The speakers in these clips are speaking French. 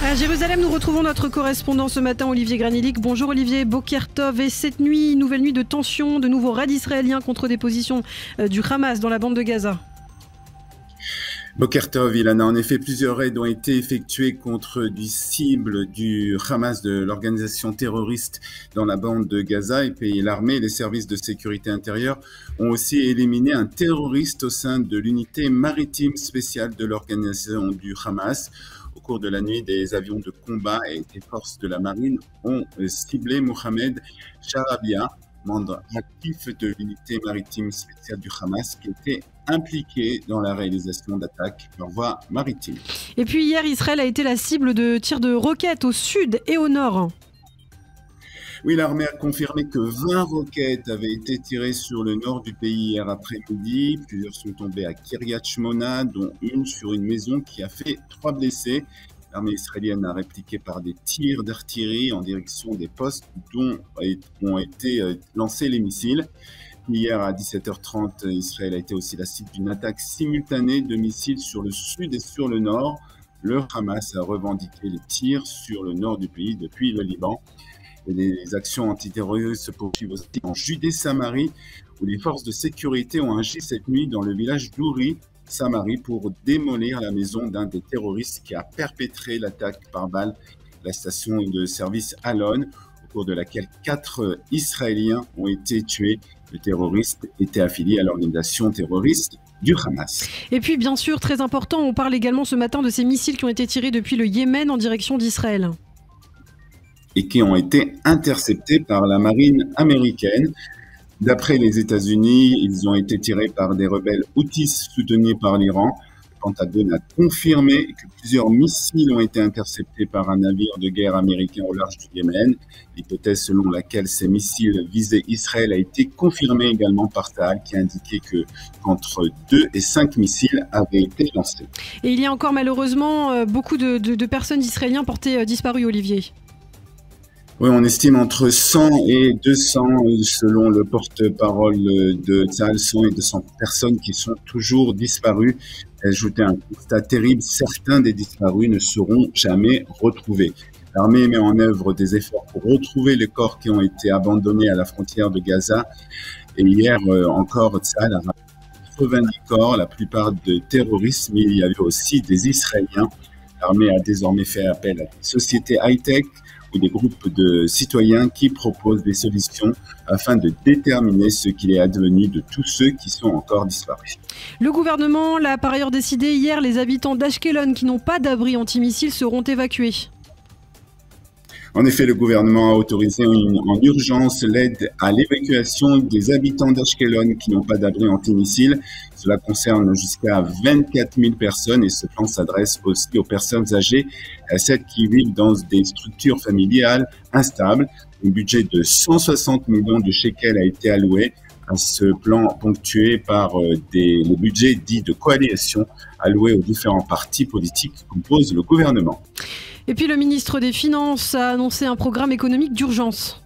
À Jérusalem, nous retrouvons notre correspondant ce matin, Olivier Granilic. Bonjour Olivier, Boker Tov. Et cette nuit, nouvelle nuit de tension, de nouveaux raids israéliens contre des positions du Hamas dans la bande de Gaza. Boker Tov, Ilana. En effet, plusieurs raids ont été effectués contre des cibles du Hamas, de l'organisation terroriste dans la bande de Gaza. Et puis l'armée et les services de sécurité intérieure ont aussi éliminé un terroriste au sein de l'unité maritime spéciale de l'organisation du Hamas. Au cours de la nuit, des avions de combat et des forces de la marine ont ciblé Mohamed Charabia, membre actif de l'unité maritime spéciale du Hamas, qui était impliqué dans la réalisation d'attaques par voie maritime. Et puis hier, Israël a été la cible de tirs de roquettes au sud et au nord. Oui, l'armée a confirmé que 20 roquettes avaient été tirées sur le nord du pays hier après-midi. Plusieurs sont tombées à Kiryat Shmona, dont une sur une maison qui a fait 3 blessés. L'armée israélienne a répliqué par des tirs d'artillerie en direction des postes dont ont été lancés les missiles. Hier à 17h30, Israël a été aussi la cible d'une attaque simultanée de missiles sur le sud et sur le nord. Le Hamas a revendiqué les tirs sur le nord du pays depuis le Liban. Et les actions antiterroristes se poursuivent aussi en Judée-Samarie, où les forces de sécurité ont agi cette nuit dans le village d'Ouri, Samarie, pour démolir la maison d'un des terroristes qui a perpétré l'attaque par balle la station de service Alon, au cours de laquelle 4 Israéliens ont été tués. Le terroriste était affilié à l'organisation terroriste du Hamas. Et puis bien sûr, très important, on parle également ce matin de ces missiles qui ont été tirés depuis le Yémen en direction d'Israël. Et qui ont été interceptés par la marine américaine. D'après les États-Unis, ils ont été tirés par des rebelles houthis soutenus par l'Iran. Le Pentagone a confirmé que plusieurs missiles ont été interceptés par un navire de guerre américain au large du Yémen. L'hypothèse selon laquelle ces missiles visaient Israël a été confirmée également par Tsahal, qui a indiqué qu'entre 2 et 5 missiles avaient été lancés. Et il y a encore malheureusement beaucoup de personnes israéliennes portées disparues, Olivier. Oui, on estime entre 100 et 200, selon le porte-parole de Tsahal, 100 et 200 personnes qui sont toujours disparues. Ajouter un constat terrible, certains des disparus ne seront jamais retrouvés. L'armée met en œuvre des efforts pour retrouver les corps qui ont été abandonnés à la frontière de Gaza. Et hier encore, Tsahal a rappelé 90 corps, la plupart de terroristes, mais il y avait aussi des Israéliens. L'armée a désormais fait appel à des sociétés high-tech ou des groupes de citoyens qui proposent des solutions afin de déterminer ce qu'il est advenu de tous ceux qui sont encore disparus. Le gouvernement l'a par ailleurs décidé hier, les habitants d'Ashkelon qui n'ont pas d'abri antimissile seront évacués. En effet, le gouvernement a autorisé en urgence l'aide à l'évacuation des habitants d'Ashkelon qui n'ont pas d'abri antimissile. Cela concerne jusqu'à 24 000 personnes et ce plan s'adresse aussi aux personnes âgées, celles qui vivent dans des structures familiales instables. Un budget de 160 millions de shekels a été alloué à ce plan, ponctué par le budget dit de coalition alloué aux différents partis politiques qui composent le gouvernement. Et puis le ministre des Finances a annoncé un programme économique d'urgence.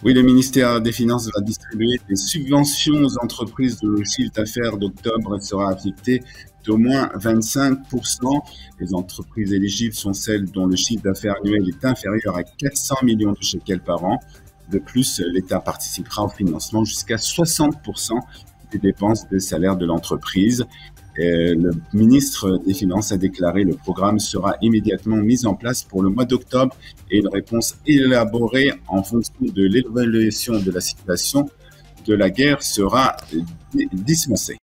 Oui, le ministère des Finances va distribuer des subventions aux entreprises dont le chiffre d'affaires d'octobre sera affecté d'au moins 25%. Les entreprises éligibles sont celles dont le chiffre d'affaires annuel est inférieur à 400 millions de shekels par an. De plus, l'État participera au financement jusqu'à 60% des dépenses de salaire de l'entreprise. Le ministre des Finances a déclaré que le programme sera immédiatement mis en place pour le mois d'octobre et une réponse élaborée en fonction de l'évaluation de la situation de la guerre sera dispensée.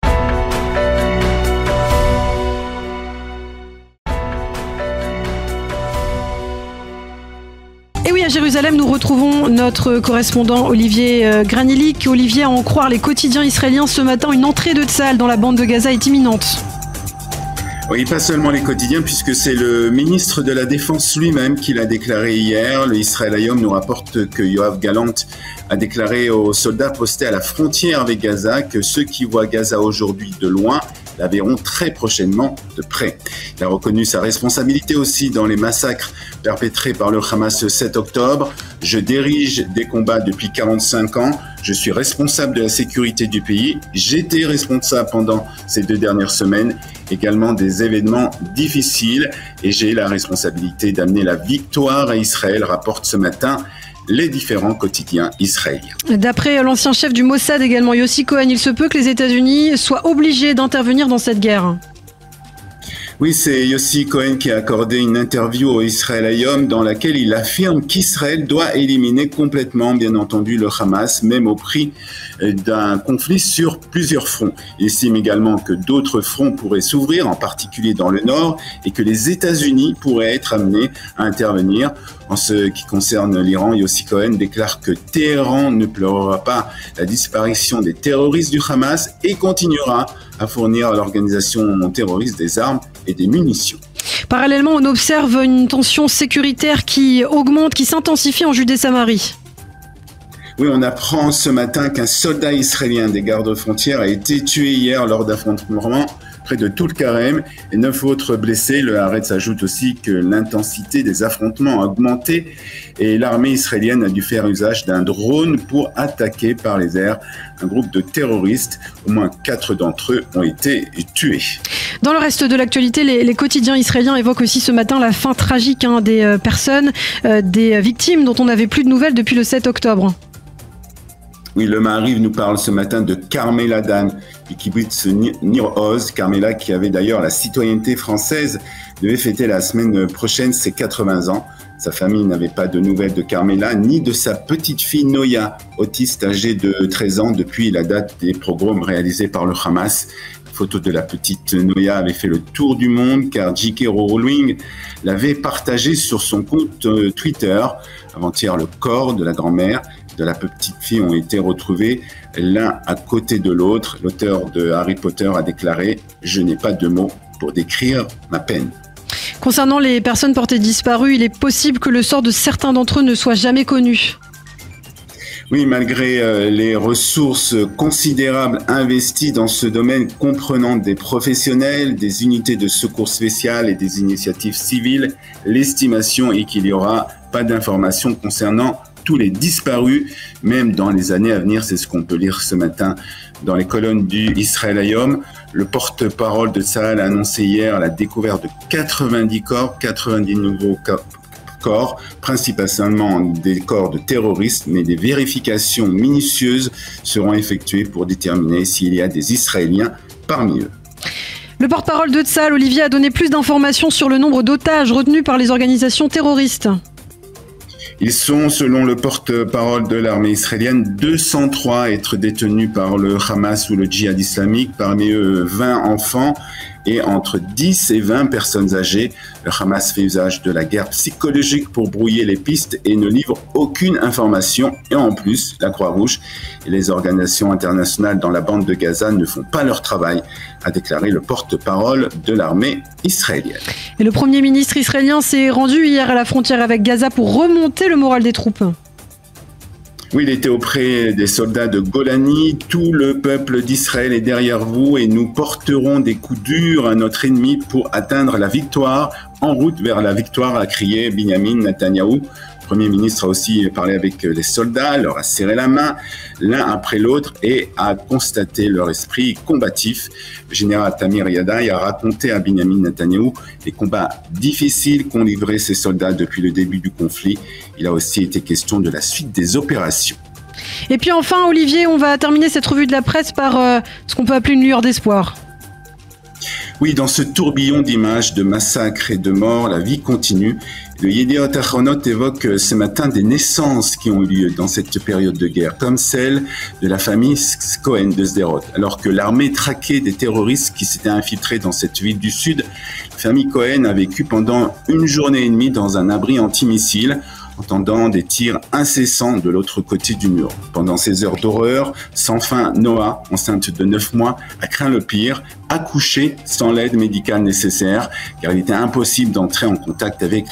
Et oui, à Jérusalem, nous retrouvons notre correspondant Olivier Granilic. Olivier, à en croire les quotidiens israéliens ce matin, une entrée de Tsahal dans la bande de Gaza est imminente. Oui, pas seulement les quotidiens, puisque c'est le ministre de la Défense lui-même qui l'a déclaré hier. Le Israël Hayom nous rapporte que Yoav Gallant a déclaré aux soldats postés à la frontière avec Gaza que ceux qui voient Gaza aujourd'hui de loin la verront très prochainement de près. Il a reconnu sa responsabilité aussi dans les massacres perpétrés par le Hamas le 7 octobre. Je dirige des combats depuis 45 ans. Je suis responsable de la sécurité du pays. J'étais responsable pendant ces 2 dernières semaines, également des événements difficiles, et j'ai la responsabilité d'amener la victoire à Israël, rapporte ce matin les différents quotidiens israéliens. D'après l'ancien chef du Mossad également, Yossi Cohen, il se peut que les États-Unis soient obligés d'intervenir dans cette guerre. Oui, c'est Yossi Cohen qui a accordé une interview au Israël Hayom dans laquelle il affirme qu'Israël doit éliminer complètement, bien entendu, le Hamas, même au prix d'un conflit sur plusieurs fronts. Il estime également que d'autres fronts pourraient s'ouvrir, en particulier dans le Nord, et que les États-Unis pourraient être amenés à intervenir. En ce qui concerne l'Iran, Yossi Cohen déclare que Téhéran ne pleurera pas la disparition des terroristes du Hamas et continuera à fournir à l'organisation terroriste des armes et des munitions. Parallèlement, on observe une tension sécuritaire qui augmente, qui s'intensifie en Judée-Samarie. Oui, on apprend ce matin qu'un soldat israélien des gardes-frontières a été tué hier lors d'affrontements près de Toul-Karem et 9 autres blessés. Le Haaretz ajoute aussi que l'intensité des affrontements a augmenté et l'armée israélienne a dû faire usage d'un drone pour attaquer par les airs un groupe de terroristes. Au moins 4 d'entre eux ont été tués. Dans le reste de l'actualité, les quotidiens israéliens évoquent aussi ce matin la fin tragique des personnes, des victimes dont on n'avait plus de nouvelles depuis le 7 octobre. Oui, le Maariv nous parle ce matin de Carmela Dan, du kibbutz Nir Oz. Carmela, qui avait d'ailleurs la citoyenneté française, devait fêter la semaine prochaine ses 80 ans. Sa famille n'avait pas de nouvelles de Carmela, ni de sa petite fille Noya, autiste âgée de 13 ans depuis la date des pogroms réalisés par le Hamas. La photo de la petite Noya avait fait le tour du monde car J.K. Rowling l'avait partagée sur son compte Twitter. Avant-hier, le corps de la grand-mère de la petite fille ont été retrouvés l'un à côté de l'autre. L'auteur de Harry Potter a déclaré « Je n'ai pas de mots pour décrire ma peine ». Concernant les personnes portées disparues, il est possible que le sort de certains d'entre eux ne soit jamais connu. Oui, malgré les ressources considérables investies dans ce domaine comprenant des professionnels, des unités de secours spéciales et des initiatives civiles, l'estimation est qu'il n'y aura pas d'informations concernant tous les disparus, même dans les années à venir. C'est ce qu'on peut lire ce matin dans les colonnes du Israël Hayom. Le porte-parole de Tsahal a annoncé hier la découverte de 90 corps, 90 nouveaux corps, principalement des corps de terroristes, mais des vérifications minutieuses seront effectuées pour déterminer s'il y a des Israéliens parmi eux. Le porte-parole de Tsahal, Olivier, a donné plus d'informations sur le nombre d'otages retenus par les organisations terroristes. Ils sont, selon le porte-parole de l'armée israélienne, 203 à être détenus par le Hamas ou le djihad islamique, parmi eux 20 enfants et entre 10 et 20 personnes âgées. Le Hamas fait usage de la guerre psychologique pour brouiller les pistes et ne livre aucune information. Et en plus, la Croix-Rouge et les organisations internationales dans la bande de Gaza ne font pas leur travail, a déclaré le porte-parole de l'armée israélienne. Et le Premier ministre israélien s'est rendu hier à la frontière avec Gaza pour remonter le moral des troupes. Oui, il était auprès des soldats de Golani. Tout le peuple d'Israël est derrière vous et nous porterons des coups durs à notre ennemi pour atteindre la victoire. En route vers la victoire, a crié Binyamin Netanyahou. Le Premier ministre a aussi parlé avec les soldats, leur a serré la main l'un après l'autre et a constaté leur esprit combatif. Le général Tamir Yadai a raconté à Binyamin Netanyahou les combats difficiles qu'ont livrés ces soldats depuis le début du conflit. Il a aussi été question de la suite des opérations. Et puis enfin, Olivier, on va terminer cette revue de la presse par ce qu'on peut appeler une lueur d'espoir. Oui, dans ce tourbillon d'images, de massacres et de morts, la vie continue. Le Yediot Ahronot évoque ce matin des naissances qui ont eu lieu dans cette période de guerre, comme celle de la famille Cohen de Sderot. Alors que l'armée traquait des terroristes qui s'étaient infiltrés dans cette ville du Sud, la famille Cohen a vécu pendant 1 journée et demie dans un abri antimissile, entendant des tirs incessants de l'autre côté du mur. Pendant ces heures d'horreur, sans fin, Noah, enceinte de 9 mois, a craint le pire, accouché sans l'aide médicale nécessaire, car il était impossible d'entrer en contact avec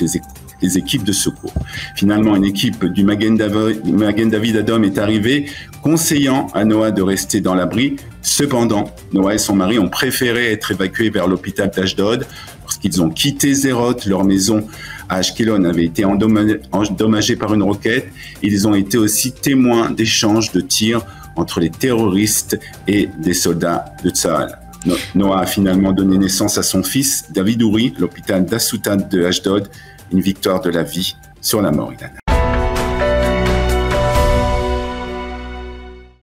les équipes de secours. Finalement, une équipe du Magen David Adom est arrivée, conseillant à Noah de rester dans l'abri. Cependant, Noah et son mari ont préféré être évacués vers l'hôpital d'Ashdod. Lorsqu'ils ont quitté Sderot, leur maison à Ashkelon avait été endommagée par une roquette. Ils ont été aussi témoins d'échanges de tirs entre les terroristes et des soldats de Tsahal. Noah a finalement donné naissance à son fils, David Uri, l'hôpital d'Assutan de Ashdod, une victoire de la vie sur la mort.